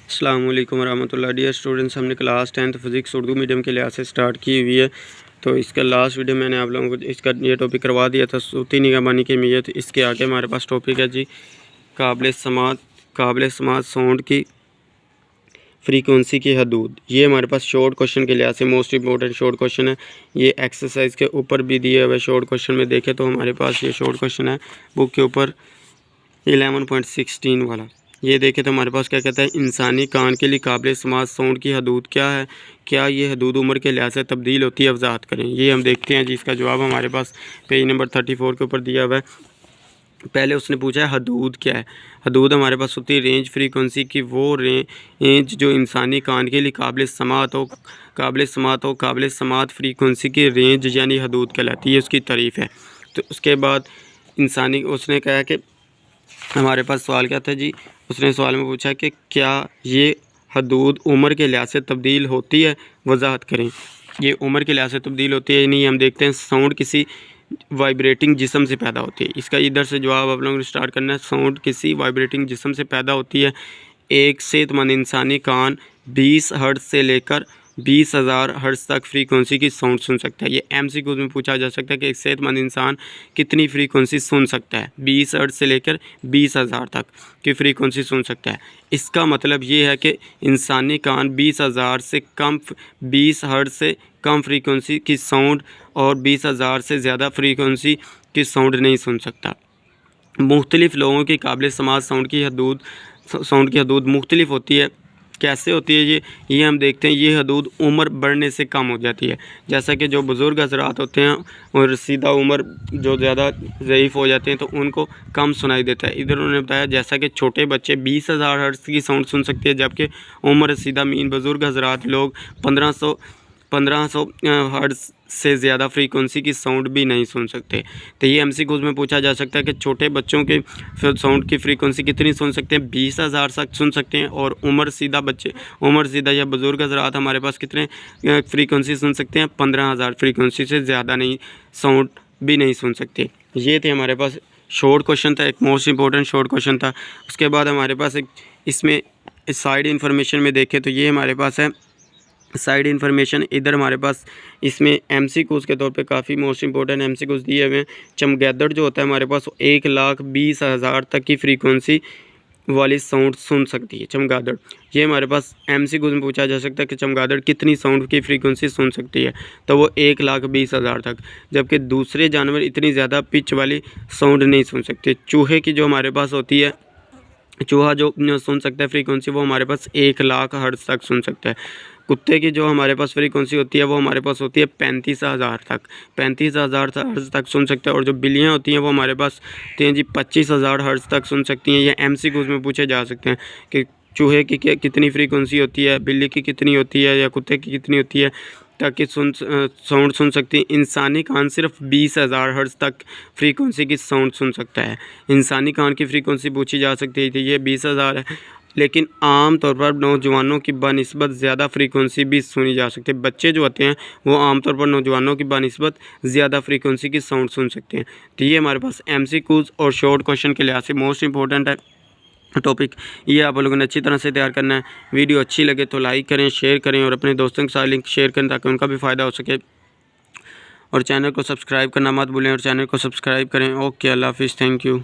अस्सलाम वालेकुम रहमतुल्लाह। डियर स्टूडेंट्स, हमने class 10th physics Urdu medium के लिहाज से स्टार्ट की हुई है। तो इसका लास्ट वीडियो मैंने आप लोगों को इसका ये टॉपिक करवा दिया था, सूती निगाहबानी की अहमियत। इसके आगे हमारे पास टॉपिक है जी काबिल समात साउंड की फ्रीक्वेंसी की हदूद। ये हमारे पास शॉर्ट क्वेश्चन के लिहाज से मोस्ट इंपॉर्टेंट शॉर्ट क्वेश्चन है। ये एक्सरसाइज के ऊपर भी दिए हुए शॉर्ट क्वेश्चन में देखें तो हमारे पास ये शॉर्ट क्वेश्चन है बुक के ऊपर 11.16 वाला। ये देखें तो हमारे पास क्या कहता है, इंसानी कान के लिए काबिल समात साउंड की हदूद क्या है, क्या ये हदूद उम्र के लिहाज से तब्दील होती है, वजाहत करें। ये हम देखते हैं जी। इसका जवाब हमारे पास पेज नंबर 34 के ऊपर दिया हुआ है। पहले उसने पूछा है हदूद क्या है। हदूद हमारे पास होती है रेंज फ्रीक्वेंसी की, वो रेंज जो इंसानी कान के लिए काबिल समात फ्रीक्वेंसी की रेंज यानी हदूद कहलाती है, उसकी तारीफ़ है। तो उसके बाद उसने कहा कि हमारे पास सवाल क्या था जी, उसने सवाल में पूछा कि क्या ये हदूद उम्र के लिहाज से तब्दील होती है, वजाहत करें। ये उम्र के लिहाज से तब्दील होती है या नहीं। हम देखते हैं साउंड किसी वाइब्रेटिंग जिस्म से पैदा होती है। इसका इधर से जवाब आप लोगों ने स्टार्ट करना है। साउंड किसी वाइब्रेटिंग जिस्म से पैदा होती है। एक सेहतमंद इंसानी कान 20 हर्ट्ज से लेकर 20,000 हर्ट्ज तक फ्रीक्वेंसी की साउंड सुन सकता है। ये एमसीक्यूज में पूछा जा सकता है कि एक सेहतमंद इंसान कितनी फ्रीक्वेंसी सुन सकता है। 20 हर्ट्ज से लेकर 20,000 तक की फ्रीक्वेंसी सुन सकता है। इसका मतलब ये है कि इंसानी कान 20 हर्ट्ज से कम फ्रीक्वेंसी की साउंड और 20,000 से ज़्यादा फ्रीक्वेंसी की साउंड नहीं सुन सकता। मुख्तलिफ़ लोगों की काबिल समात साउंड की हदूद मुख्तलिफ होती है। कैसे होती है ये हम देखते हैं। ये हदूद उम्र बढ़ने से कम हो जाती है। जैसा कि जो बुज़ुर्ग हज़रात होते हैं और सीधा उम्र जो ज़्यादा ज़ईफ़ हो जाते हैं तो उनको कम सुनाई देता है। इधर उन्होंने बताया जैसा कि छोटे बच्चे 20,000 हर्ट्ज़ की साउंड सुन सकते हैं, जबकि उम्र सीधा मीन बुज़ुर्ग हज़रात लोग 1500 हर्ट्ज़ से ज़्यादा फ्रीक्वेंसी की साउंड भी नहीं सुन सकते। तो ये एमसीक्यूज़ में पूछा जा सकता है कि छोटे बच्चों के साउंड की फ्रीक्वेंसी कितनी सुन सकते हैं, 20,000 तक सुन सकते हैं। और उम्र सीधा या बुज़ुर्ग हज़रात हमारे पास कितने फ्रीक्वेंसी सुन सकते हैं, 15,000 फ्रीक्वेंसी से ज़्यादा नहीं साउंड भी नहीं सुन सकते। ये थे हमारे पास शॉर्ट क्वेश्चन था, एक मोस्ट इंपॉर्टेंट शॉर्ट क्वेश्चन था। उसके बाद हमारे पास एक इसमें साइड इन्फॉर्मेशन में देखें तो ये हमारे पास है साइड इन्फॉर्मेशन। इधर हमारे पास इसमें एमसीक्यूज़ के तौर पे काफ़ी मोस्ट इंपॉर्टेंट एमसीक्यूज़ दिए हुए हैं। चमगादड़ जो होता है हमारे पास 1,20,000 तक की फ्रीक्वेंसी वाली साउंड सुन सकती है। चमगादड़ ये हमारे पास एमसीक्यूज़ में पूछा जा सकता है कि चमगादड़ कितनी साउंड की फ्रीक्वेंसी सुन सकती है, तो वो 1,20,000 तक। जबकि दूसरे जानवर इतनी ज़्यादा पिच वाली साउंड नहीं सुन सकते। चूहे की जो हमारे पास होती है, चूहा जो सुन सकता है फ्रीक्वेंसी, वो हमारे पास 1,00,000 हर्ट्ज़ तक सुन सकता है। कुत्ते की जो हमारे पास फ्रीक्वेंसी होती है वो हमारे पास होती है 35,000 हर्ट्ज़ तक सुन सकते हैं। और जो बिल्लियाँ होती हैं वो हमारे पास होती हैं जी 25,000 हर्ट्ज़ तक सुन सकती हैं। ये एमसीक्यूज़ में पूछे जा सकते हैं कि चूहे की कितनी फ्रीक्वेंसी होती है, बिल्ली की कितनी होती है या कुत्ते की कितनी होती है ताकि साउंड सुन सकती है। इंसानी कान सिर्फ 20,000 हर्ट्ज़ तक फ्रीक्वेंसी की साउंड सुन सकता है। इंसानी कान की फ्रीक्वेंसी पूछी जा सकती थी, ये 20,000 है, लेकिन आम तौर पर नौजवानों की बनिस्बत ज़्यादा फ्रीक्वेंसी भी सुनी जा सकती है। बच्चे जो होते हैं वो आम तौर पर नौजवानों की बनिस्बत ज़्यादा फ्रीक्वेंसी की साउंड सुन सकते हैं। तो ये हमारे पास एमसीक्यूज़ और शॉर्ट क्वेश्चन के लिहाज से मोस्ट इंपॉर्टेंट है टॉपिक। ये आप लोगों ने अच्छी तरह से तैयार करना है। वीडियो अच्छी लगे तो लाइक करें, शेयर करें और अपने दोस्तों के साथ लिंक शेयर करें ताकि उनका भी फ़ायदा हो सके। और चैनल को सब्सक्राइब करना मत भूलें और चैनल को सब्सक्राइब करें। ओके, अल्लाह हाफिज़, थैंक यू।